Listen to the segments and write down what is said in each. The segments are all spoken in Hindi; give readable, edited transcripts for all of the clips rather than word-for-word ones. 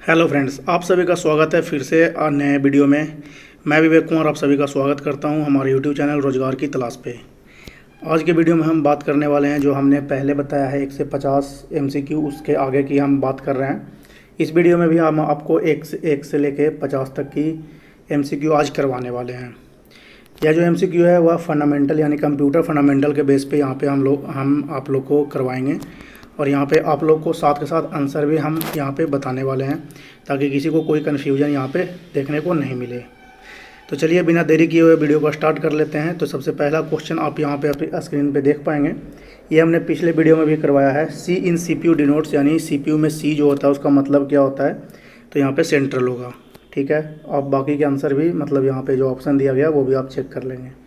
हेलो फ्रेंड्स, आप सभी का स्वागत है फिर से नए वीडियो में। मैं विवेक कुमार आप सभी का स्वागत करता हूं हमारे यूट्यूब चैनल रोजगार की तलाश पे। आज के वीडियो में हम बात करने वाले हैं जो हमने पहले बताया है 1 से 50 एमसीक्यू, उसके आगे की हम बात कर रहे हैं। इस वीडियो में भी हम आपको 1 से लेके 50 तक की एमसीक्यू आज करवाने वाले हैं। यह जो एमसीक्यू है वह फंडामेंटल यानी कंप्यूटर फंडामेंटल के बेस पे यहाँ पे हम आप लोग को करवाएंगे और यहाँ पे आप लोग को साथ के साथ आंसर भी हम यहाँ पे बताने वाले हैं ताकि किसी को कोई कन्फ्यूजन यहाँ पे देखने को नहीं मिले। तो चलिए बिना देरी किए हुए वीडियो को स्टार्ट कर लेते हैं। तो सबसे पहला क्वेश्चन आप यहाँ पे अपनी स्क्रीन पे देख पाएंगे, ये हमने पिछले वीडियो में भी करवाया है। सी इन CPU डिनोट्स, यानी CPU में C जो होता है उसका मतलब क्या होता है, तो यहाँ पर सेंट्रल होगा। ठीक है, आप बाकी के आंसर भी मतलब यहाँ पर जो ऑप्शन दिया गया वो भी आप चेक कर लेंगे।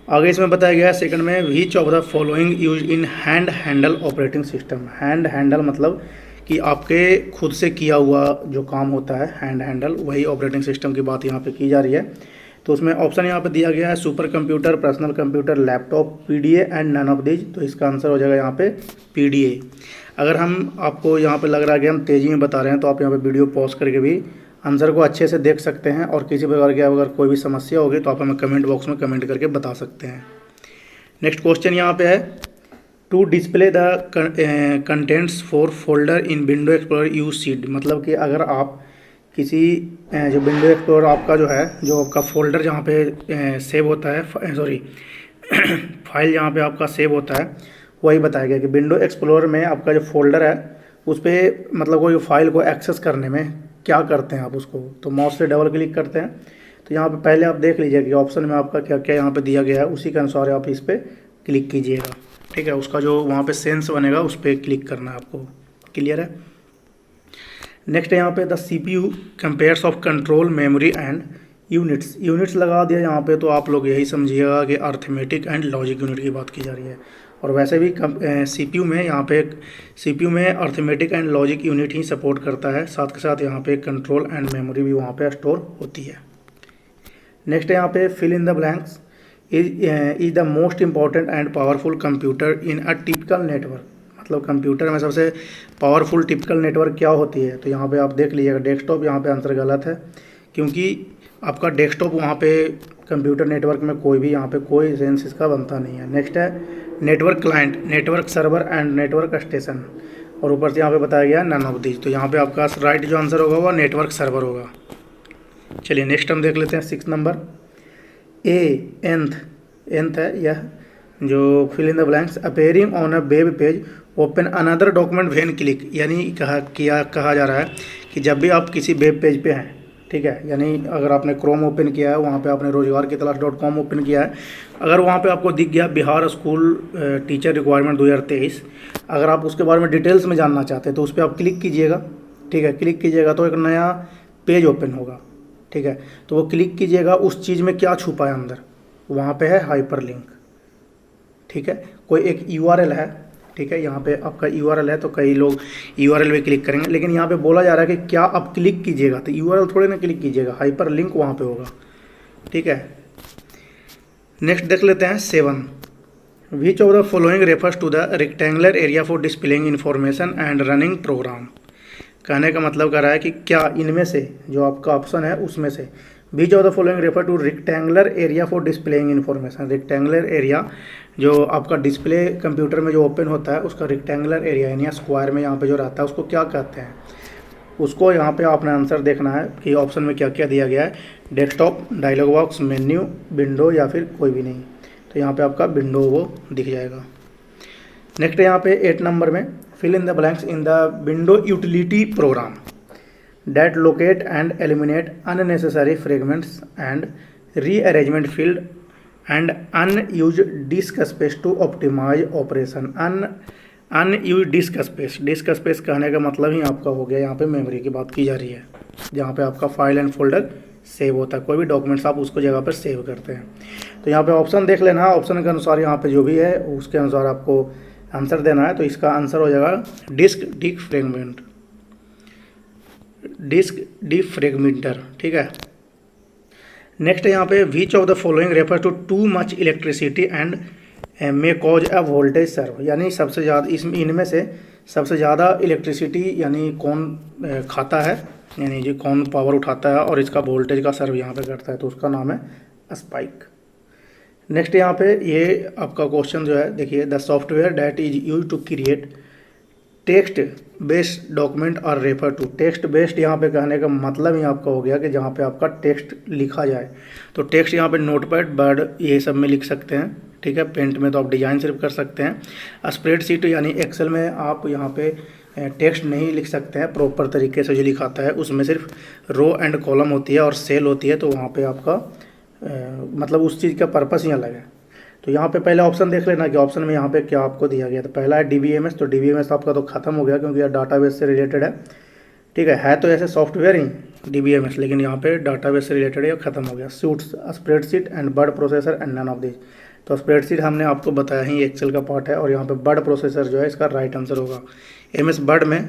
आगे इसमें बताया गया है सेकंड में, which of the following use in hand handle operating system. Hand handle मतलब कि आपके खुद से किया हुआ जो काम होता है हैंड हैंडल, वही ऑपरेटिंग सिस्टम की बात यहाँ पे की जा रही है। तो उसमें ऑप्शन यहाँ पे दिया गया है super computer, personal computer, laptop, PDA and none of these. तो इसका आंसर हो जाएगा यहाँ पे PDA। अगर हम आपको यहाँ पे लग रहा है कि हम तेज़ी में बता रहे हैं तो आप यहाँ पे वीडियो पॉज करके भी आंसर को अच्छे से देख सकते हैं, और किसी प्रकार की अगर कोई भी समस्या होगी तो आप हमें कमेंट बॉक्स में कमेंट करके बता सकते हैं। नेक्स्ट क्वेश्चन यहाँ पे है, to display the contents for folder in window explorer use seed. मतलब कि अगर आप किसी जो विंडो एक्सप्लोरर आपका जो है, जो आपका फोल्डर जहाँ पे सेव होता है, फाइल जहाँ पे आपका सेव होता है, वही बताया गया कि विंडो एक्सप्लोरर में आपका जो फोल्डर है उस पर मतलब कोई फाइल को एक्सेस करने में क्या करते हैं आप उसको, तो माउस से डबल क्लिक करते हैं। तो यहाँ पे पहले आप देख लीजिए कि ऑप्शन में आपका क्या क्या यहाँ पे दिया गया है, उसी के अनुसार आप इस पर क्लिक कीजिएगा। ठीक है, उसका जो वहाँ पे सेंस बनेगा उस पर क्लिक करना है आपको। क्लियर है। नेक्स्ट है यहाँ पे the CPU compares of control memory and units. Units लगा दिया यहाँ पे, तो आप लोग यही समझिएगा कि अर्थमेटिक एंड लॉजिक यूनिट की बात की जा रही है। और वैसे भी CPU में यहाँ पे CPU में arithmetic and logic unit he support करता है, साथ के साथ यहाँ पे कंट्रोल एंड मेमोरी भी वहाँ पे स्टोर होती है। नेक्स्ट है यहाँ पे fill in the blanks is the most important and powerful computer in a typical network. मतलब कंप्यूटर में सबसे पावरफुल टिपिकल नेटवर्क क्या होती है, तो यहाँ पे आप देख लीजिएगा डेस्कटॉप। यहाँ पे आंसर गलत है, क्योंकि आपका डेस्कटॉप वहाँ पे कंप्यूटर नेटवर्क में कोई भी यहाँ पे कोई सेंस इसका बनता नहीं है। नेक्स्ट है network client, network server and network station, और ऊपर से यहाँ पे बताया गया नन ऑफ दीज। तो यहाँ पे आपका राइट जो आंसर होगा वो नेटवर्क सर्वर होगा। चलिए नेक्स्ट हम देख लेते हैं 6 नंबर। एंथ है यह जो fill in the blanks, appearing on a web page open another document when click. यानी कहा जा रहा है कि जब भी आप किसी वेब पेज पे हैं, ठीक है, यानी अगर आपने क्रोम ओपन किया है, वहाँ पे आपने रोजगार की तलाश .com ओपन किया है, अगर वहाँ पे आपको दिख गया बिहार स्कूल टीचर रिक्वायरमेंट 2023, अगर आप उसके बारे में डिटेल्स में जानना चाहते हैं तो उस पर आप क्लिक कीजिएगा। ठीक है, क्लिक कीजिएगा तो एक नया पेज ओपन होगा। ठीक है, तो वो क्लिक कीजिएगा, उस चीज़ में क्या छुपा है अंदर, वहाँ पे है हाइपर लिंक। ठीक है, कोई एक URL है। ठीक है, यहाँ पे आपका URL है, तो कई लोग URL पे क्लिक करेंगे, लेकिन यहाँ पे बोला जा रहा है कि क्या आप क्लिक कीजिएगा, तो URL थोड़े ना क्लिक कीजिएगा, हाइपर लिंक वहाँ पे होगा। ठीक है, नेक्स्ट देख लेते हैं 7। Which of the following refers to the rectangular area for displaying information and running program. कहने का मतलब कर रहा है कि क्या इनमें से जो आपका ऑप्शन है उसमें से विच of the following refer two rectangular area for displaying information. Rectangular area जो आपका डिस्प्ले कंप्यूटर में जो ओपन होता है उसका रेक्टेंगुलर एरिया यानी स्क्वायर में यहाँ पे जो रहता है उसको क्या कहते हैं, उसको यहाँ पे आपने आंसर देखना है कि ऑप्शन में क्या क्या दिया गया है। Desktop, dialog box, menu, window या फिर कोई भी नहीं। तो यहाँ पे आपका विंडो वो दिख जाएगा। नेक्स्ट यहाँ पे 8 नंबर में, fill in the blanks in the window utility program that locate and eliminate unnecessary fragments and rearrangement field and unused disk space to optimize operation। unused disk space कहने का मतलब ही आपका हो गया, यहाँ पे मेमोरी की बात की जा रही है, जहाँ पे आपका फाइल एंड फोल्डर सेव होता है, कोई भी डॉक्यूमेंट्स आप उसको जगह पर सेव करते हैं। तो यहाँ पे ऑप्शन देख लेना, ऑप्शन के अनुसार यहाँ पे जो भी है उसके अनुसार आपको आंसर देना है। तो इसका आंसर हो जाएगा डिस्क डिफ्रेगमेंटर। ठीक है, नेक्स्ट है यहाँ पे which of the following refer to much electricity and may cause a voltage surge, यानी सबसे ज़्यादा इनमें से सबसे ज़्यादा इलेक्ट्रिसिटी यानी कौन खाता है, यानी जो कौन पावर उठाता है और इसका वोल्टेज का सर्व यहाँ पे करता है, तो उसका नाम है स्पाइक। नेक्स्ट यहाँ पे ये आपका क्वेश्चन जो है देखिए, the software that is use to create text based document और रेफर टू। टेक्स्ट बेस्ड यहाँ पे कहने का मतलब ही आपका हो गया कि जहाँ पे आपका टेक्स्ट लिखा जाए, तो टेक्स्ट यहाँ पे नोटपैड, वर्ड ये सब में लिख सकते हैं, ठीक है। पेंट में तो आप डिजाइन सिर्फ कर सकते हैं। स्प्रेडशीट यानी एक्सेल में आप यहाँ पे टेक्स्ट नहीं लिख सकते हैं प्रॉपर तरीके से, जो लिखाता है उसमें सिर्फ रो एंड कॉलम होती है और सेल होती है, तो वहाँ पे आपका मतलब उस चीज़ का पर्पस ही अलग है। तो यहाँ पे पहले ऑप्शन देख लेना कि ऑप्शन में यहाँ पे क्या आपको दिया गया। तो पहला है DBMS, तो DBMS आपका तो ख़त्म हो गया क्योंकि यह डाटाबेस से रिलेटेड है, ठीक है तो ऐसे सॉफ्टवेयर ही DBMS, लेकिन यहाँ पे डाटाबेस से रिलेटेड है, खत्म हो गया। Suites, spreadsheet and word processor and none of this. तो स्प्रेडशीट हमने आपको बताया ही एक्सेल का पार्ट है, और यहाँ पे वर्ड प्रोसेसर जो है इसका राइट आंसर होगा। MS वर्ड में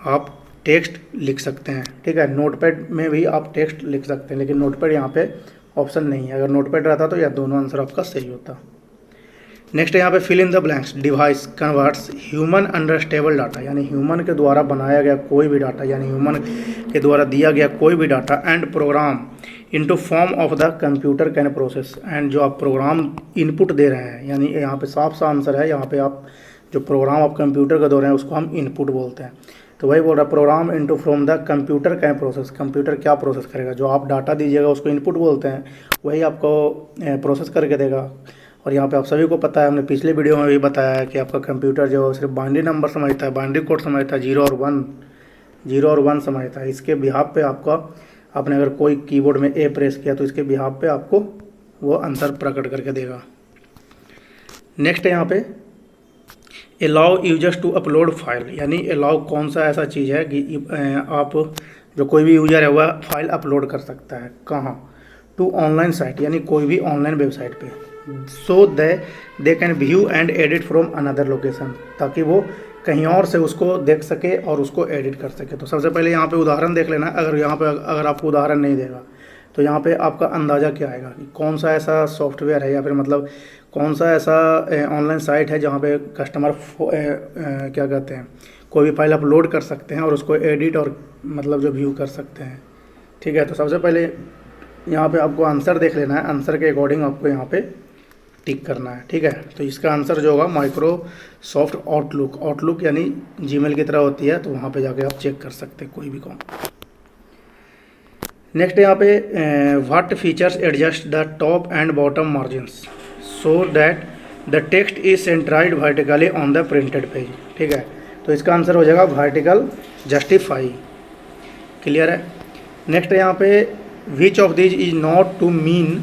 आप टेक्स्ट लिख सकते हैं, ठीक है। नोटपैड में भी आप टेक्स्ट लिख सकते हैं, लेकिन नोटपैड यहाँ पे ऑप्शन नहीं है। अगर नोटपैड रहता तो यह दोनों आंसर आपका सही होता। नेक्स्ट यहाँ पे fill in the blanks. Device converts human understandable data, यानी ह्यूमन के द्वारा बनाया गया कोई भी डाटा, यानी ह्यूमन के द्वारा दिया गया कोई भी data and programme into form of the computer can process. And जो आप प्रोग्राम इनपुट दे रहे हैं, यानी यहाँ पे साफ सा आंसर है, यहाँ पे आप जो प्रोग्राम आप कंप्यूटर का दे रहे हैं उसको हम इनपुट बोलते हैं। तो वही बोल रहा है, programme into from the computer can process. Computer क्या प्रोसेस करेगा, जो आप डाटा दीजिएगा उसको इनपुट बोलते हैं, वही आपको प्रोसेस करके देगा। और यहाँ पे आप सभी को पता है, हमने पिछले वीडियो में भी बताया है कि आपका कंप्यूटर जो सिर्फ बाइनरी नंबर समझता है, बाइनरी कोड समझता है, 0 और 1 समझता है। इसके बिहाफ पे आपका, आपने अगर कोई कीबोर्ड में A प्रेस किया तो इसके बिहाफ पे आपको वो आंसर प्रकट करके देगा। नेक्स्ट है यहाँ पे allow users to upload file, यानी अलाउ कौन सा ऐसा चीज़ है कि आप जो कोई भी यूजर है वह फाइल अपलोड कर सकता है, कहाँ, टू ऑनलाइन साइट, यानी कोई भी ऑनलाइन वेबसाइट पे, so they can view and edit from another location, ताकि वो कहीं और से उसको देख सके और उसको एडिट कर सके। तो सबसे पहले यहाँ पे उदाहरण देख लेना। अगर आपको उदाहरण नहीं देगा तो यहाँ पे आपका अंदाज़ा क्या आएगा कि कौन सा ऐसा सॉफ्टवेयर है, या फिर मतलब कौन सा ऐसा ऑनलाइन साइट है जहाँ पे कस्टमर क्या कहते हैं, कोई भी फाइल अपलोड कर सकते हैं और उसको एडिट और मतलब जो व्यू कर सकते हैं, ठीक है। तो सबसे पहले यहाँ पे आपको आंसर देख लेना है, आंसर के अकॉर्डिंग आपको यहाँ पे टिक करना है, ठीक है। तो इसका आंसर जो होगा माइक्रोसॉफ्ट आउटलुक यानी जीमेल की तरह होती है, तो वहाँ पे जाके आप चेक कर सकते हैं कोई भी कॉम। नेक्स्ट यहाँ पे what features adjust the top and bottom margins so that the text is centred vertically on the printed page, ठीक है। तो इसका आंसर हो जाएगा वर्टिकल जस्टिफाई, क्लियर है। नेक्स्ट यहाँ पे which of this is not to mean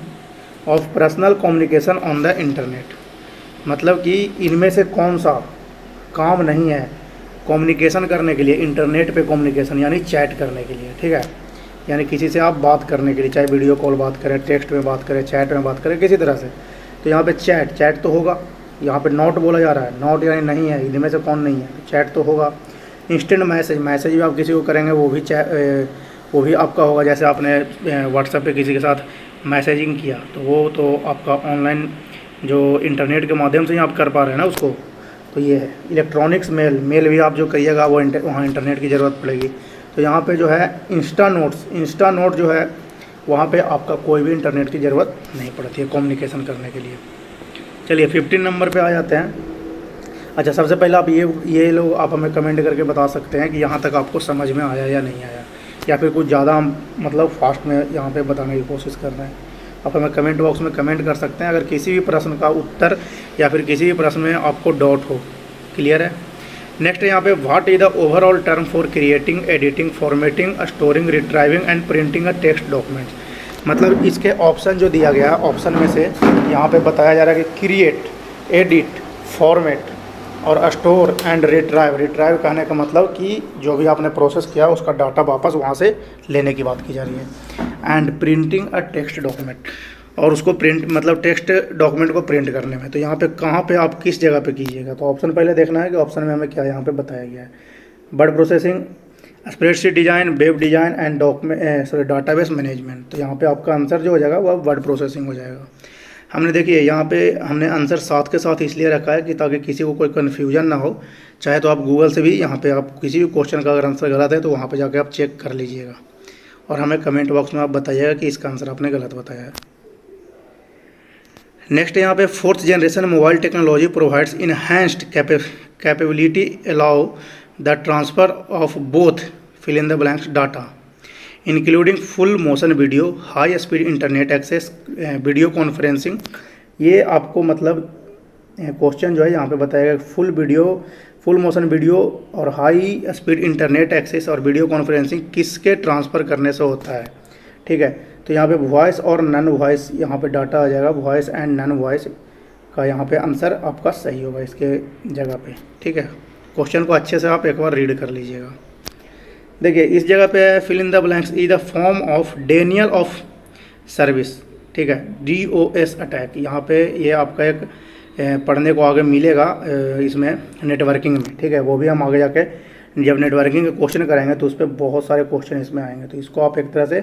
of personal communication on the internet, मतलब कि इनमें से कौन सा काम नहीं है कम्युनिकेशन करने के लिए, इंटरनेट पे कम्युनिकेशन यानी चैट करने के लिए, ठीक है। यानी किसी से आप बात करने के लिए, चाहे वीडियो कॉल बात करें, टेक्स्ट में बात करें, चैट में बात करें, किसी तरह से, तो यहाँ पे चैट तो होगा। यहाँ पे नॉट बोला जा रहा है, नॉट यानी नहीं है, इनमें से कौन नहीं है, चैट तो होगा। इंस्टेंट मैसेज भी आप किसी को करेंगे वो भी आपका होगा, जैसे आपने व्हाट्सएप पे किसी के साथ मैसेजिंग किया तो वो तो आपका ऑनलाइन जो इंटरनेट के माध्यम से ही आप कर पा रहे हैं ना उसको, तो ये है। इलेक्ट्रॉनिक्स मेल भी आप जो करिएगा वो वहाँ इंटरनेट की ज़रूरत पड़ेगी। तो यहाँ पे जो है इंस्टा नोट जो है वहाँ पे आपका कोई भी इंटरनेट की ज़रूरत नहीं पड़ती है कम्युनिकेशन करने के लिए। चलिए 15 नंबर पे आ जाते हैं। अच्छा, सबसे पहले आप ये लोग आप हमें कमेंट करके बता सकते हैं कि यहाँ तक आपको समझ में आया या नहीं आया, या फिर कुछ ज़्यादा हम मतलब फास्ट में यहाँ पे बताने की कोशिश कर रहे हैं। आप हमें कमेंट बॉक्स में कमेंट कर सकते हैं अगर किसी भी प्रश्न का उत्तर या फिर किसी भी प्रश्न में आपको डाउट हो, क्लियर है। नेक्स्ट यहाँ पे what is the overall term for creating, editing, formatting, storing, retrieving and printing a text documents. मतलब इसके ऑप्शन जो दिया गया है, ऑप्शन में से यहाँ पे बताया जा रहा है कि क्रिएट, एडिट, फॉर्मेट और स्टोर एंड रिट्राइव कहने का मतलब कि जो भी आपने प्रोसेस किया उसका डाटा वापस वहाँ से लेने की बात की जा रही है। And printing a text document, और उसको प्रिंट मतलब टेक्स्ट डॉक्यूमेंट को प्रिंट करने में। तो यहाँ पे कहाँ पे आप किस जगह पे कीजिएगा, तो ऑप्शन पहले देखना है कि ऑप्शन में हमें क्या यहाँ पे बताया गया है। Word processing, spreadsheet design, web design and database management. तो यहाँ पे आपका आंसर जो हो जाएगा वह वर्ड प्रोसेसिंग हो जाएगा। हमने देखिए यहाँ पे हमने आंसर साथ के साथ इसलिए रखा है कि ताकि किसी को कोई कन्फ्यूजन ना हो। चाहे तो आप गूगल से भी यहाँ पे आप किसी भी क्वेश्चन का अगर आंसर गलत है तो वहाँ पे जाके आप चेक कर लीजिएगा और हमें कमेंट बॉक्स में आप बताइएगा कि इसका आंसर आपने गलत बताया है। नेक्स्ट यहाँ पे 4th generation mobile technology provides enhanced capability allow the transfer of both fill in the blanks data including full motion video, high speed internet access, video conferencing. ये आपको मतलब क्वेश्चन जो है यहाँ पे बताएगा फुल मोशन वीडियो और हाई स्पीड इंटरनेट एक्सेस और वीडियो कॉन्फ्रेंसिंग किसके ट्रांसफ़र करने से होता है। ठीक है, तो यहाँ पे वॉइस और नॉन वॉइस यहाँ पे डाटा आ जाएगा। वॉइस एंड नॉन वॉइस का यहाँ पे आंसर आपका सही होगा इसके जगह पे। ठीक है, क्वेश्चन को अच्छे से आप एक बार रीड कर लीजिएगा। देखिए इस जगह पे fill in the blanks is the form of denial of service. ठीक है, DOS अटैक। यहाँ पे ये आपका एक पढ़ने को आगे मिलेगा इसमें नेटवर्किंग में। ठीक है, वो भी हम आगे जाके जब नेटवर्किंग के क्वेश्चन करेंगे तो उस पर बहुत सारे क्वेश्चन इसमें आएंगे, तो इसको आप एक तरह से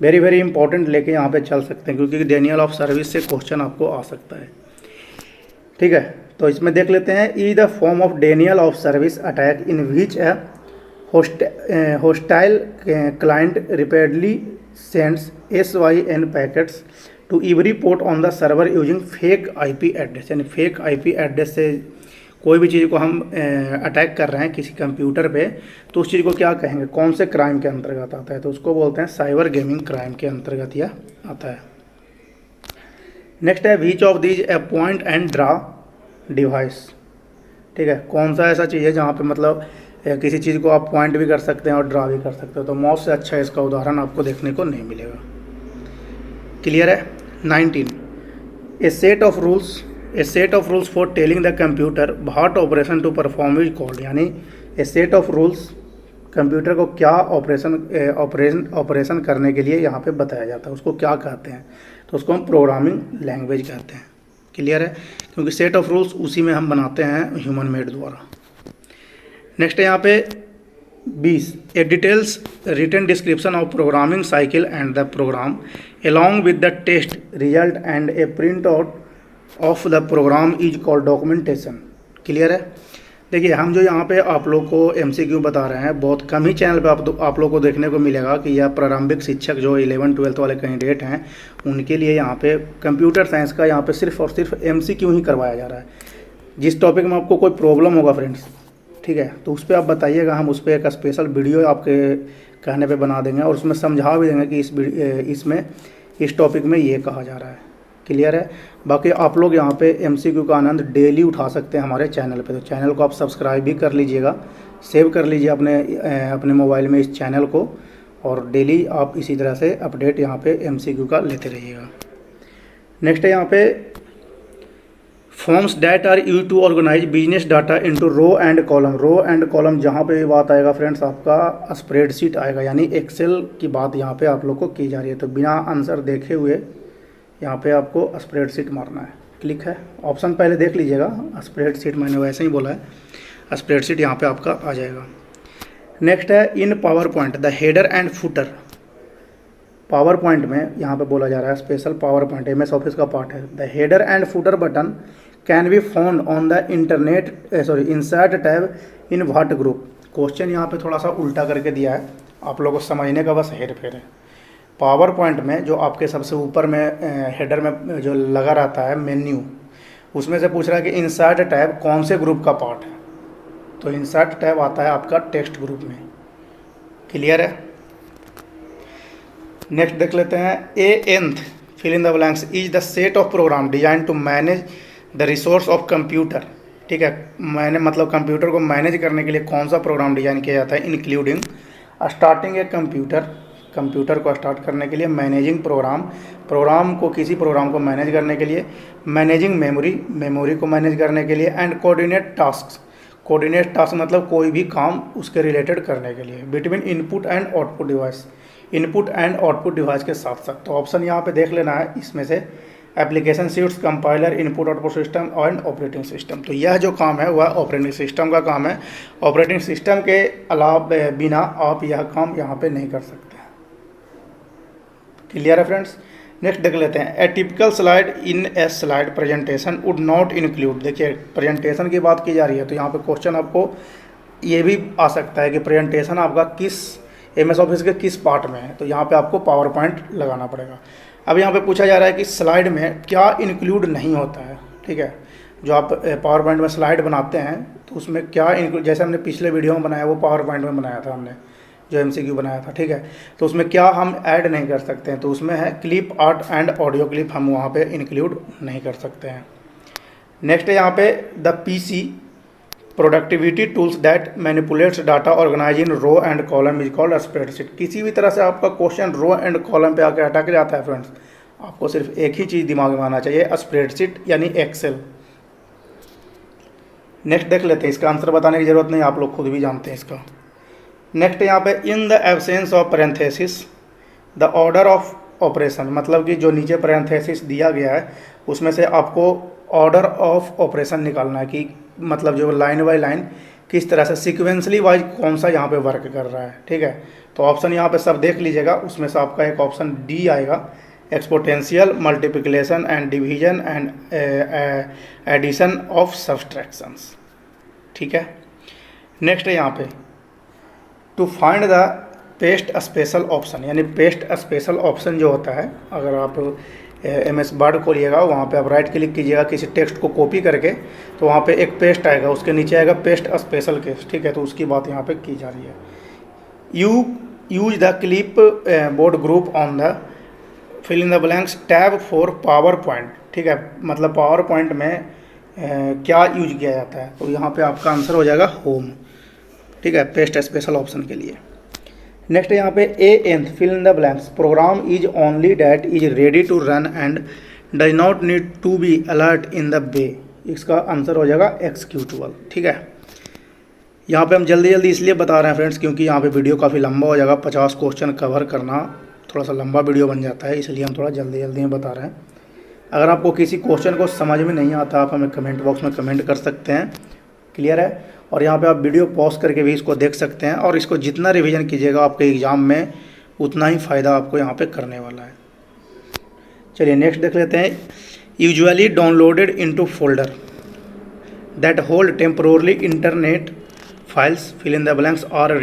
वेरी वेरी इंपॉर्टेंट लेके यहाँ पे चल सकते हैं क्योंकि डेनियल ऑफ सर्विस से क्वेश्चन आपको आ सकता है। ठीक है, तो इसमें देख लेते हैं। E the form of denial of service attack in which a hostile client repeatedly sends SYN packets to every port on the server using fake IP address। यानी फेक IP एड्रेस से कोई भी चीज़ को हम अटैक कर रहे हैं किसी कंप्यूटर पे, तो उस चीज़ को क्या कहेंगे, कौन से क्राइम के अंतर्गत आता है, तो उसको बोलते हैं साइबर गेमिंग क्राइम के अंतर्गत यह आता है। नेक्स्ट है which of these A point and draw device. ठीक है, कौन सा ऐसा चीज़ है जहाँ पे मतलब किसी चीज़ को आप पॉइंट भी कर सकते हैं और ड्रा भी कर सकते हो, तो मौत से अच्छा इसका उदाहरण आपको देखने को नहीं मिलेगा। क्लियर है। 19 a set of rules for telling the computer what operation to perform is called. यानी a set of rules computer को क्या ऑपरेशन करने के लिए यहाँ पे बताया जाता है, उसको क्या कहते हैं, तो उसको हम प्रोग्रामिंग लैंग्वेज कहते हैं। क्लियर है, क्योंकि सेट ऑफ रूल्स उसी में हम बनाते हैं ह्यूमन मेड द्वारा। नेक्स्ट है यहाँ पे 20 a details written description of programming cycle and the program along with the test result and a print out of the program is called documentation. Clear है। देखिए हम जो यहाँ पे आप लोग को MCQ बता रहे हैं, बहुत कम ही चैनल पे आप लोग को देखने को मिलेगा कि यह प्रारंभिक शिक्षक जो 11-12 वाले कैंडिडेट हैं उनके लिए यहाँ पे कंप्यूटर साइंस का यहाँ पे सिर्फ और सिर्फ MCQ ही करवाया जा रहा है। जिस टॉपिक में आपको कोई प्रॉब्लम होगा फ्रेंड्स, ठीक है, तो उस पर आप बताइएगा, हम उस पर एक स्पेशल वीडियो आपके कहने पे बना देंगे और उसमें समझा भी देंगे कि इसमें इस टॉपिक में ये कहा जा रहा है। क्लियर है। बाकी आप लोग यहाँ पे MCQ का आनंद डेली उठा सकते हैं हमारे चैनल पे, तो चैनल को आप सब्सक्राइब भी कर लीजिएगा, सेव कर लीजिए अपने मोबाइल में इस चैनल को, और डेली आप इसी तरह से अपडेट यहाँ पे MCQ का लेते रहिएगा। नेक्स्ट है यहाँ पे forms that are use to organise business data into row and column. Row and column जहाँ पे बात आएगा फ्रेंड्स आपका स्प्रेडशीट आएगा, यानी एक्सेल की बात यहाँ पे आप लोग को की जा रही है। तो बिना आंसर देखे हुए यहाँ पे आपको स्प्रेडशीट मारना है। क्लिक है, ऑप्शन पहले देख लीजिएगा, स्प्रेडशीट मैंने वैसे ही बोला है, स्प्रेडशीट यहाँ पे आपका आ जाएगा। नेक्स्ट है in PowerPoint the header and footer. PowerPoint में यहाँ पे बोला जा रहा है, special PowerPoint MS office का पार्ट है। The header and footer button can be found on the insert tab in what group. Question यहाँ पे थोड़ा सा उल्टा करके दिया है, आप लोगों को समझने का बस हेर फेर है। पावर पॉइंट में जो आपके सबसे ऊपर में हेडर में जो लगा रहता है मेन्यू, उसमें से पूछ रहा है कि इंसर्ट टैब कौन से ग्रुप का पार्ट है, तो इंसर्ट टैब आता है आपका टेक्स्ट ग्रुप में। क्लियर है। नेक्स्ट देख लेते हैं nth fill in the blanks is the set of program design to manage the resource of computer. ठीक है, मैंने मतलब कंप्यूटर को मैनेज करने के लिए कौन सा प्रोग्राम डिजाइन किया जाता है, इंक्लूडिंग स्टार्टिंग ए कंप्यूटर को स्टार्ट करने के लिए, मैनेजिंग प्रोग्राम को किसी प्रोग्राम को मैनेज करने के लिए, मैनेजिंग मेमोरी को मैनेज करने के लिए, एंड कोऑर्डिनेट टास्क मतलब कोई भी काम उसके रिलेटेड करने के लिए, between input and output device के साथ साथ। तो ऑप्शन यहाँ पे देख लेना है इसमें से application seats, compiler, input output system and operating system. तो यह जो काम है वह ऑपरेटिंग सिस्टम का काम है। ऑपरेटिंग सिस्टम के अलावा बिना आप यह काम यहाँ पे नहीं कर सकते। क्लियर है फ्रेंड्स। नेक्स्ट देख लेते हैं, ए typical slide in A slide presentation would not include. देखिए प्रेजेंटेशन की बात की जा रही है, तो यहाँ पे क्वेश्चन आपको ये भी आ सकता है कि प्रेजेंटेशन आपका किस MS ऑफिस के किस पार्ट में है, तो यहाँ पे आपको पावर पॉइंट लगाना पड़ेगा। अब यहाँ पे पूछा जा रहा है कि स्लाइड में क्या इंक्लूड नहीं होता है, ठीक है। जो आप पावर पॉइंट में स्लाइड बनाते हैं तो उसमें क्या इंक्लूड, जैसे हमने पिछले वीडियो में बनाया वो पावर पॉइंट में बनाया था हमने, जो MCQ बनाया था, ठीक है। तो उसमें क्या हम ऐड नहीं कर सकते हैं, तो उसमें है clip art and audio clip, हम वहाँ पे इंक्लूड नहीं कर सकते हैं। नेक्स्ट है यहाँ पे the PC productivity tools that manipulates data organise in row and column is called spreadsheet. किसी भी तरह से आपका क्वेश्चन रो एंड कॉलम पे आके अटक जाता है फ्रेंड्स, आपको सिर्फ एक ही चीज़ दिमाग में आना चाहिए, स्प्रेडशीट यानी एक्सेल। नेक्स्ट देख लेते हैं, इसका आंसर बताने की जरूरत नहीं, आप लोग खुद भी जानते हैं इसका। नेक्स्ट यहाँ पे in the absence of parenthesis the order of operation, मतलब कि जो नीचे पैरेंथेसिस दिया गया है उसमें से आपको ऑर्डर ऑफ ऑपरेशन निकालना है कि मतलब जो लाइन बाय लाइन किस तरह से सिक्वेंसली वाइज कौन सा यहाँ पे वर्क कर रहा है, ठीक है। तो ऑप्शन यहाँ पे सब देख लीजिएगा, उसमें से आपका एक ऑप्शन D आएगा, exponential multiplication and division and addition of subtractions, ठीक है। नेक्स्ट है यहाँ पे to find the paste special option, यानी पेस्ट स्पेशल ऑप्शन जो होता है, अगर आप MS वर्ड खोलिएगा वहाँ पे आप राइट क्लिक कीजिएगा किसी टेक्स्ट को कॉपी करके, तो वहाँ पे एक पेस्ट आएगा, उसके नीचे आएगा पेस्ट स्पेशल केस, ठीक है। तो उसकी बात यहाँ पे की जा रही है। Use the clipboard group on the fill in the blanks tab for PowerPoint, ठीक है। मतलब पावर पॉइंट में क्या यूज किया जाता है, तो यहाँ पे आपका आंसर हो जाएगा होम, ठीक है, पेस्ट स्पेशल ऑप्शन के लिए। नेक्स्ट यहाँ पे A fill in the blanks program is only that is ready to run and does not need to be alert in the way, इसका आंसर हो जाएगा एक्सिक्यूटेबल, ठीक है। यहाँ पे हम जल्दी जल्दी इसलिए बता रहे हैं फ्रेंड्स क्योंकि यहाँ पे वीडियो काफ़ी लंबा हो जाएगा, 50 क्वेश्चन कवर करना थोड़ा सा लंबा वीडियो बन जाता है, इसलिए हम थोड़ा जल्दी जल्दी में बता रहे हैं। अगर आपको किसी क्वेश्चन को समझ में नहीं आता आप हमें कमेंट बॉक्स में कमेंट कर सकते हैं, क्लियर है। और यहाँ पे आप वीडियो पॉज करके भी इसको देख सकते हैं, और इसको जितना रिवीजन कीजिएगा आपके एग्ज़ाम में उतना ही फ़ायदा आपको यहाँ पे करने वाला है। चलिए नेक्स्ट देख लेते हैं, usually downloaded into folder that hold temporary internet files fill in the blanks are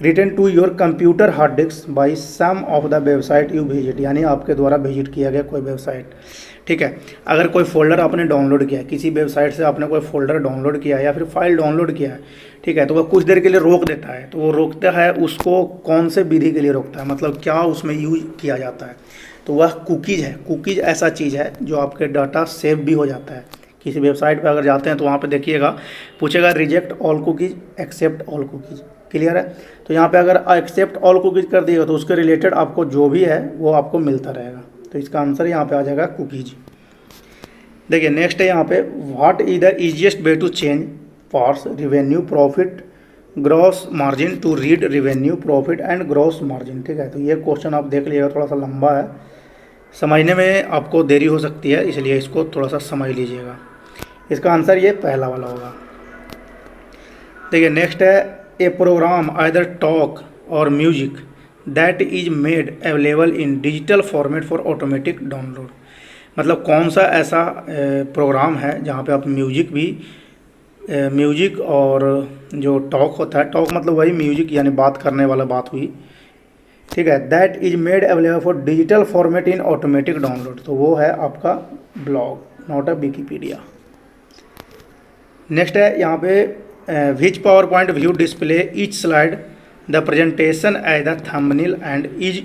written to your computer hard disk by some of the website you visit, यानी आपके द्वारा विजिट किया गया कोई वेबसाइट, ठीक है। अगर कोई फोल्डर आपने डाउनलोड किया है, किसी वेबसाइट से आपने कोई फोल्डर डाउनलोड किया है या फिर फाइल डाउनलोड किया है, ठीक है, तो वह कुछ देर के लिए रोक देता है। तो वो रोकता है, उसको कौन से विधि के लिए रोकता है, मतलब क्या उसमें यूज किया जाता है, तो वह कुकीज़ है। कुकीज़ ऐसा चीज़ है जो आपके डाटा सेव भी हो जाता है। किसी वेबसाइट पर अगर जाते हैं तो वहाँ पर देखिएगा पूछेगा reject all cookies, accept all cookies, clear है। तो यहाँ पे अगर एक्सेप्ट ऑल कुकीज़ कर दिएगा तो उसके रिलेटेड आपको जो भी है वो आपको मिलता रहेगा, तो इसका आंसर यहाँ पे आ जाएगा कुकीज़। देखिए नेक्स्ट है यहाँ पे what is the easiest way to change parse revenue profit gross margin to read revenue profit and gross margin, ठीक है। तो ये क्वेश्चन आप देख लीजिएगा, थोड़ा सा लंबा है, समझने में आपको देरी हो सकती है, इसलिए इसको थोड़ा सा समझ लीजिएगा। इसका आंसर ये पहला वाला होगा। देखिए नेक्स्ट है ए प्रोग्राम आइदर टॉक और music that is made available in digital format for automatic download, मतलब कौन सा ऐसा प्रोग्राम है जहाँ पे आप म्यूजिक और जो टॉक होता है, टॉक मतलब वही म्यूजिक यानी बात करने वाला बात हुई, ठीक है, that is made available for digital format in automatic download, तो वो है आपका blog, not a Wikipedia. Next है यहाँ पे which PowerPoint view display each slide the presentation as the thumbnail and is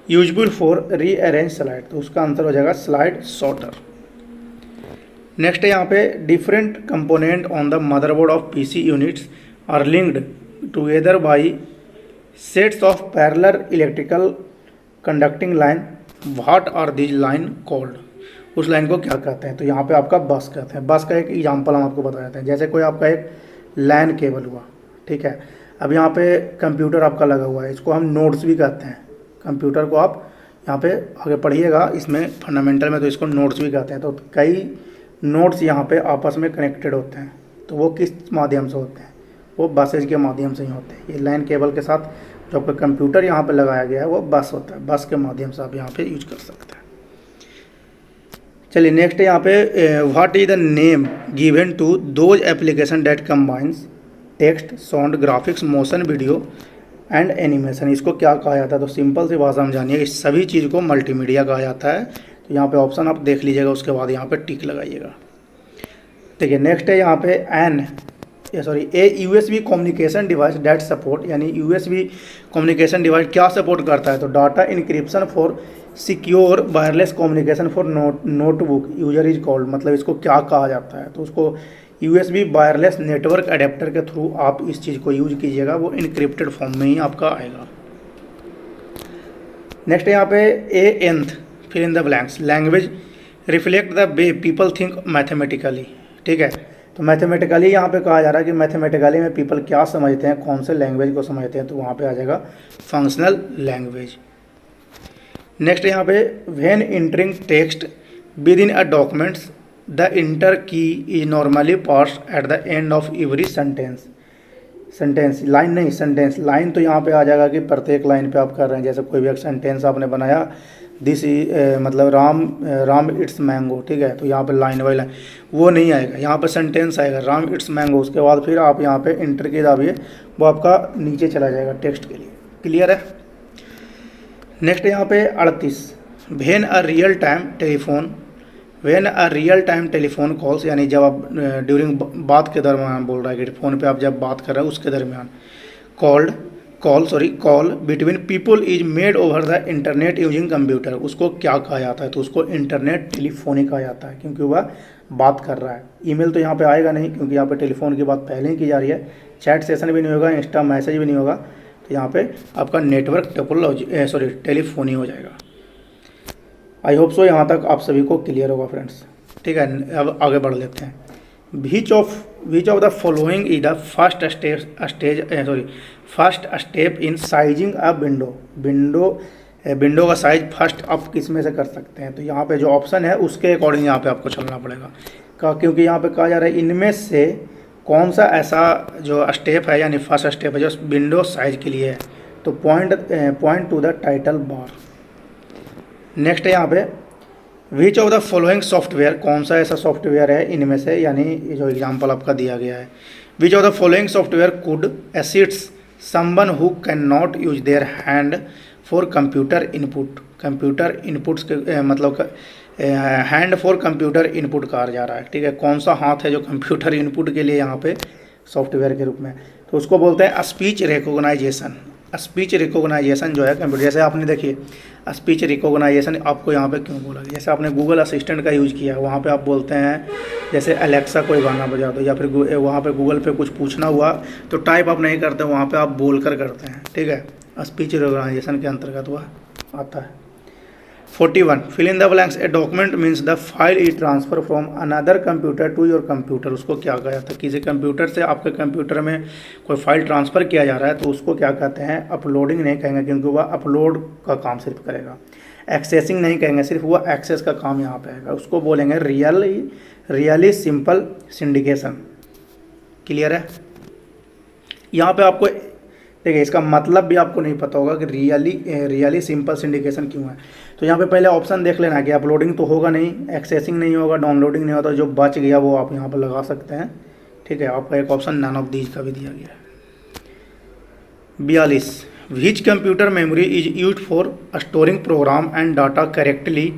useful for rearrange slide, तो उसका आंसर हो जाएगा स्लाइड सॉर्टर। नेक्स्ट है यहाँ पे different component on the motherboard of PC units are linked together by sets of parallel electrical conducting line, what are this line called, उस लाइन को क्या कहते हैं, तो यहाँ पे आपका बस कहते हैं। बस का एक एग्जाम्पल हम आपको बता देते हैं, जैसे कोई आपका एक लैन केबल हुआ, ठीक है। अब यहाँ पे कंप्यूटर आपका लगा हुआ है, इसको हम नोड्स भी कहते हैं। कंप्यूटर को आप यहाँ पे आगे पढ़िएगा, इसमें फंडामेंटल में तो इसको नोड्स भी कहते हैं। तो कई नोड्स यहाँ पे आपस में कनेक्टेड होते हैं, तो वो किस माध्यम से होते हैं, वो बसेज के माध्यम से ही होते हैं। ये लाइन केबल के साथ जो आपका कंप्यूटर यहाँ पे लगाया गया है वो बस होता है, बस के माध्यम से आप यहाँ पे यूज कर सकते हैं। चलिए नेक्स्ट है यहाँ पे what is the name given to those application that combines text, sound, graphics, motion video and animation. इसको क्या कहा जाता है? तो सिंपल सी भाषा में जानिए, इस सभी चीज़ को मल्टीमीडिया कहा जाता है। तो यहाँ पे ऑप्शन आप देख लीजिएगा, उसके बाद यहाँ पे टिक लगाइएगा। ठीक है, नेक्स्ट है यहाँ पे a USB communication device that support, यानी यूएसबी कम्युनिकेशन डिवाइस क्या सपोर्ट करता है? तो data encryption for secure wireless communication for notebook user is called. मतलब इसको क्या कहा जाता है? तो उसको यूएसबी वायरलेस नेटवर्क अडेप्टर के थ्रू आप इस चीज़ को यूज कीजिएगा, वो इनक्रिप्टेड फॉर्म में ही आपका आएगा। नेक्स्ट यहाँ पे nth fill in the blanks, language reflect the way people think mathematically. ठीक है, तो मैथमेटिकली यहाँ पे कहा जा रहा है कि मैथमेटिकली में पीपल क्या समझते हैं, कौन से लैंग्वेज को समझते हैं, तो वहाँ पे आ जाएगा फंक्शनल लैंग्वेज। नेक्स्ट यहाँ पे when entering text within a documents the enter key is normally pressed at the end of every sentence. Sentence line नहीं, सेंटेंस लाइन तो यहाँ पे आ जाएगा कि प्रत्येक लाइन पे आप कर रहे हैं। जैसे कोई भी एक सेंटेंस आपने बनाया, दिस मतलब राम इट्स मैंगो। ठीक है, तो यहाँ पे लाइन बाई लाइन वो नहीं आएगा, यहाँ पे सेंटेंस आएगा राम इट्स मैंगो। उसके बाद फिर आप यहाँ पे इंटर की दाबिए, वो आपका नीचे चला जाएगा टेक्स्ट के लिए। क्लियर है? नेक्स्ट यहाँ पे 38 when a real time telephone calls, यानी जब आप ड्यूरिंग बात के दरमियान बोल रहा है कि फ़ोन पे आप जब बात कर रहे हैं उसके दरमियान, call between people is made over the internet using computer. उसको क्या कहा जाता है? तो उसको इंटरनेट टेलीफोनी कहा जाता है, क्योंकि वह बात कर रहा है। ईमेल तो यहाँ पे आएगा नहीं, क्योंकि यहाँ पे टेलीफोन की बात पहले ही की जा रही है। चैट सेशन भी नहीं होगा, इंस्टा मैसेज भी नहीं होगा, तो यहाँ पे आपका नेटवर्क टेलीफोनी हो जाएगा। आई होप सो यहाँ तक आप सभी को क्लियर होगा फ्रेंड्स। ठीक है, अब आगे बढ़ लेते हैं। विच of the following is the first step in sizing a window का साइज फर्स्ट आप किस में से कर सकते हैं? तो यहाँ पे जो ऑप्शन है उसके अकॉर्डिंग यहाँ पे आपको चलना पड़ेगा, क्योंकि यहाँ पे कहा जा रहा है इनमें से कौन सा ऐसा जो स्टेप है, यानी फर्स्ट स्टेप है जो विंडो साइज के लिए है। तो point two the title bar. Next है यहाँ पे which of the following software, कौन सा ऐसा सॉफ्टवेयर है इनमें से, यानी जो एग्जांपल आपका दिया गया है। विच of the following software could assist someone who can not use their hand for computer input. Computer inputs के मतलब हैंड फॉर कंप्यूटर इनपुट कहा जा रहा है। ठीक है, कौन सा हाथ है जो कंप्यूटर इनपुट के लिए यहाँ पे सॉफ्टवेयर के रूप में, तो उसको बोलते हैं स्पीच रिकॉग्नाइजेशन। स्पीच रिकॉग्नाइजेशन जो है कंप्यूटर, जैसे आपने देखिए स्पीच रिकॉग्नाइजेशन आपको यहाँ पे क्यों बोला, जैसे आपने गूगल असिस्टेंट का यूज़ किया है, वहाँ पे आप बोलते हैं जैसे अलेक्सा कोई गाना बजा दो, या फिर वहाँ पे गूगल पे कुछ पूछना हुआ तो टाइप आप नहीं करते, वहाँ पे आप बोल कर करते हैं। ठीक है, स्पीच रिकॉग्नाइजेशन के अंतर्गत वह आता है। 41 fill in the blanks, a document means the file is transfer from another computer to your computer. उसको क्या कहा जाता है? किसी कंप्यूटर से आपके कंप्यूटर में कोई फाइल ट्रांसफ़र किया जा रहा है तो उसको क्या कहते हैं? अपलोडिंग नहीं कहेंगे, क्योंकि वह अपलोड का काम सिर्फ करेगा, एक्सेसिंग नहीं कहेंगे, सिर्फ वह एक्सेस का काम यहाँ पे आएगा। उसको बोलेंगे रियली सिंपल सिंडिकेशन। क्लियर है? यहाँ पे आपको देखिए इसका मतलब भी आपको नहीं पता होगा कि रियली सिंपल सिंडिकेशन क्यों है। तो यहाँ पे पहले ऑप्शन देख लेना कि अपलोडिंग तो होगा नहीं, एक्सेसिंग नहीं होगा, डाउनलोडिंग नहीं होता, जो बच गया वो आप यहाँ पर लगा सकते हैं। ठीक है, आपका एक ऑप्शन नन ऑफ दीज का भी दिया गया है। 42 which computer memory is use for storing program and data correctly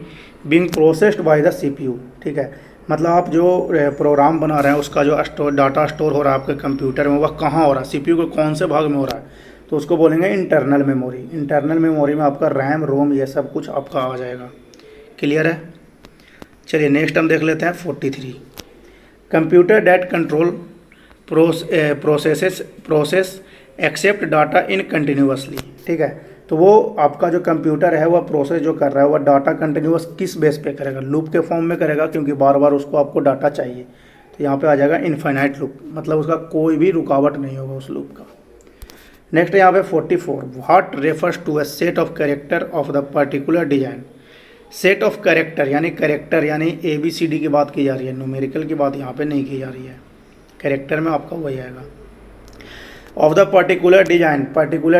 being processed by the CPU. ठीक है, मतलब आप जो प्रोग्राम बना रहे हैं उसका जो डाटा स्टोर हो रहा है आपके कंप्यूटर में, वह कहाँ हो रहा है, सीपीयू के कौन से भाग में हो रहा है, तो उसको बोलेंगे इंटरनल मेमोरी। इंटरनल मेमोरी में आपका रैम रोम ये सब कुछ आपका आ जाएगा। क्लियर है? चलिए नेक्स्ट हम देख लेते हैं 43 computer that control process accept data in continuously. ठीक है, तो वो आपका जो कंप्यूटर है वह प्रोसेस जो कर रहा है वह डाटा कंटिन्यूस किस बेस पे करेगा? लूप के फॉर्म में करेगा, क्योंकि बार बार उसको आपको डाटा चाहिए। तो यहाँ पे आ जाएगा इनफाइनाइट लूप, मतलब उसका कोई भी रुकावट नहीं होगा उस लूप का। नेक्स्ट यहाँ पे 44 what refers to a set of character of the particular design. Set of character यानी ABCD की बात की जा रही है, न्यूमेरिकल की बात यहाँ पे नहीं की जा रही है। कैरेक्टर में आपका वही आएगा। ऑफ द पर्टिकुलर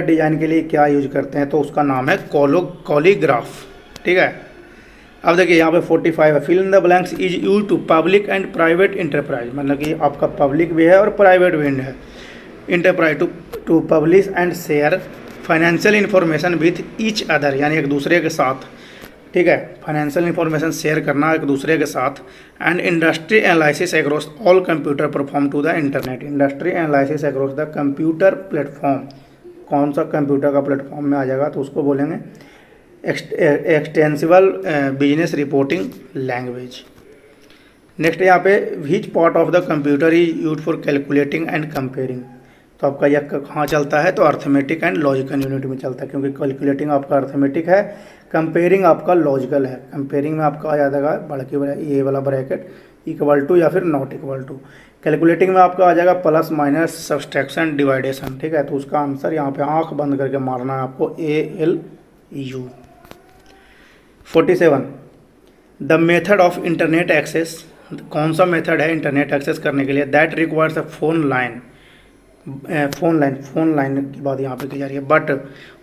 डिजाइन के लिए क्या यूज करते हैं, तो उसका नाम है कॉलीग्राफ। ठीक है, अब देखिए यहाँ पे 45 है, fill in the blanks is use to public and private enterprise, मतलब कि आपका पब्लिक भी है और प्राइवेट भी है। Enterprise to publish and share financial information with each other, यानी एक दूसरे के साथ। ठीक है, फाइनेंशियल इंफॉर्मेशन शेयर करना एक दूसरे के साथ। And industry analysis across all computer platform to the internet, industry analysis across the computer platform, कौन सा कंप्यूटर का प्लेटफॉर्म में आ जाएगा तो उसको बोलेंगे extensible business reporting language. Next यहाँ पे which part of the computer is use for calculating and comparing, तो आपका यह कहाँ चलता है, तो अर्थमेटिक एंड लॉजिकल यूनिट में चलता है, क्योंकि कैलकुलेटिंग आपका अर्थमेटिक है, कंपेयरिंग आपका लॉजिकल है। कंपेयरिंग में आपका आ जाएगा बल्कि ये वाला ब्रैकेट इक्वल टू या फिर नॉट इक्वल टू। कैलकुलेटिंग में आपका आ जाएगा प्लस माइनस सब्सट्रैक्शन डिवाइडेशन। ठीक है, तो उसका आंसर यहाँ पे आंख बंद करके मारना है आपको, ALU। 47 the method of internet access, कौन सा मेथड है इंटरनेट एक्सेस करने के लिए, that requires a phone line की बात यहाँ पे की जा रही है, but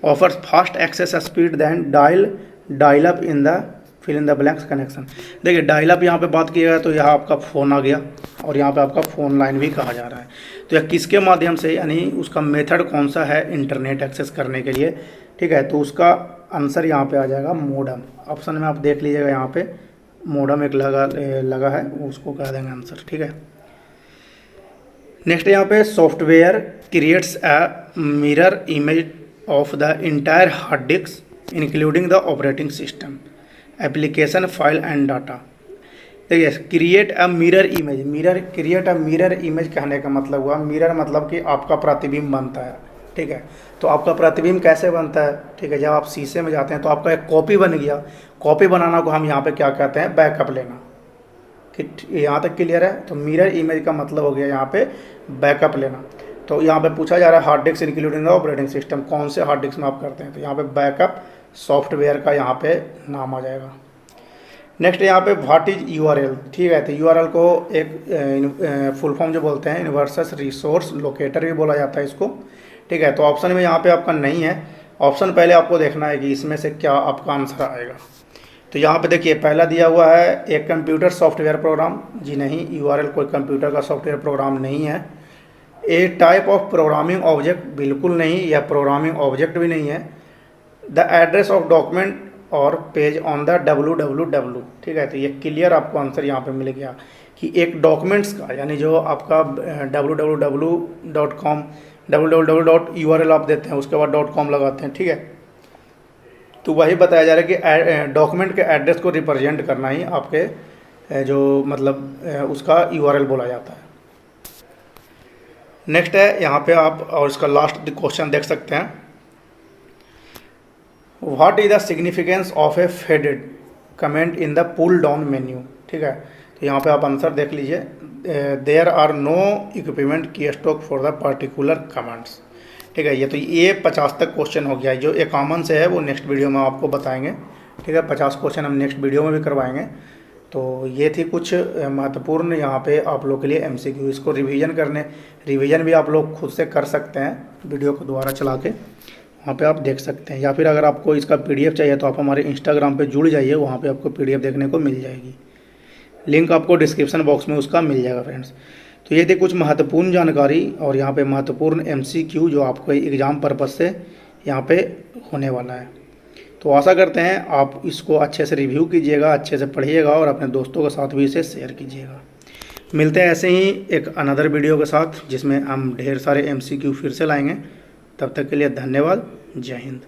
offers fast access speed than dial up in the fill in the blanks connection. देखिए डायल अप यहाँ पे बात किया गया तो यहाँ आपका फ़ोन आ गया और यहाँ पे आपका फ़ोन लाइन भी कहा जा रहा है। तो यह किसके माध्यम से, यानी उसका मेथड कौन सा है इंटरनेट एक्सेस करने के लिए। ठीक है, तो उसका आंसर यहाँ पे आ जाएगा मोडम। ऑप्शन में आप देख लीजिएगा, यहाँ पे मोडम एक लगा है, उसको कह देंगे आंसर। ठीक है, नेक्स्ट यहाँ पे software creates a mirror image of the entire hard disk including the operating system application file and data. देखिए क्रिएट अ मिरर इमेज कहने का मतलब हुआ, मिरर मतलब कि आपका प्रतिबिंब बनता है। ठीक है, तो आपका प्रतिबिंब कैसे बनता है, ठीक है, जब आप शीशे में जाते हैं तो आपका एक कॉपी बन गया। कॉपी बनाना को हम यहाँ पे क्या कहते हैं, बैकअप लेना। यहाँ तक क्लियर है। तो मिरर इमेज का मतलब हो गया यहाँ पे बैकअप लेना। तो यहाँ पे पूछा जा रहा है hard disk including the operating system, कौन से हार्ड डिस्क में आप करते हैं, तो यहाँ पे बैकअप सॉफ्टवेयर का यहाँ पे नाम आ जाएगा। नेक्स्ट यहाँ पे व्हाट इज URL। ठीक है, तो URL को एक फुल फॉर्म जो बोलते हैं यूनिवर्सल रिसोर्स लोकेटर भी बोला जाता है इसको। ठीक है, तो ऑप्शन में यहाँ पे आपका नहीं है। ऑप्शन पहले आपको देखना है कि इसमें से क्या आपका आंसर आएगा। तो यहाँ पे देखिए पहला दिया हुआ है एक कंप्यूटर सॉफ्टवेयर प्रोग्राम, जी नहीं, URL कोई कंप्यूटर का सॉफ्टवेयर प्रोग्राम नहीं है। ए टाइप ऑफ प्रोग्रामिंग ऑब्जेक्ट, बिल्कुल नहीं, यह प्रोग्रामिंग ऑब्जेक्ट भी नहीं है। द एड्रेस ऑफ डॉक्यूमेंट और पेज ऑन द www। ठीक है, तो ये क्लियर आपको आंसर यहाँ पे मिल गया कि एक डॉक्यूमेंट्स का, यानी जो आपका www.com www.url आप देते हैं, उसके बाद .com लगाते हैं। ठीक है, तो वही बताया जा रहा है कि डॉक्यूमेंट के एड्रेस को रिप्रेजेंट करना ही आपके जो मतलब उसका URL बोला जाता है। नेक्स्ट है यहाँ पे आप और इसका लास्ट क्वेश्चन देख सकते हैं, what is the significance of a faded comment in the pull down menu. ठीक है, तो यहाँ पे आप आंसर देख लीजिए, देयर आर नो इक्विपमेंट की stock for the particular comments. ठीक है, ये तो ये 50 तक क्वेश्चन हो गया है। जो एक कॉमन से है वो नेक्स्ट वीडियो में आपको बताएंगे। ठीक है, 50 क्वेश्चन हम नेक्स्ट वीडियो में भी करवाएंगे। तो ये थी कुछ महत्वपूर्ण यहाँ पे आप लोग के लिए MCQ। इसको रिवीजन भी आप लोग खुद से कर सकते हैं, वीडियो को दोबारा चला के वहाँ पे आप देख सकते हैं, या फिर अगर आपको इसका PDF चाहिए तो आप हमारे इंस्टाग्राम पे जुड़ जाइए, वहाँ पे आपको PDF देखने को मिल जाएगी। लिंक आपको डिस्क्रिप्शन बॉक्स में उसका मिल जाएगा फ्रेंड्स। तो ये थी कुछ महत्वपूर्ण जानकारी और यहाँ पे महत्वपूर्ण MCQ जो आपको एग्ज़ाम पर्पज़ से यहाँ पे होने वाला है। तो आशा करते हैं आप इसको अच्छे से रिव्यू कीजिएगा, अच्छे से पढ़िएगा और अपने दोस्तों के साथ भी इसे शेयर कीजिएगा। मिलते हैं ऐसे ही एक अनदर वीडियो के साथ जिसमें हम ढेर सारे MCQ फिर से लाएंगे। तब तक के लिए धन्यवाद। जय हिंद।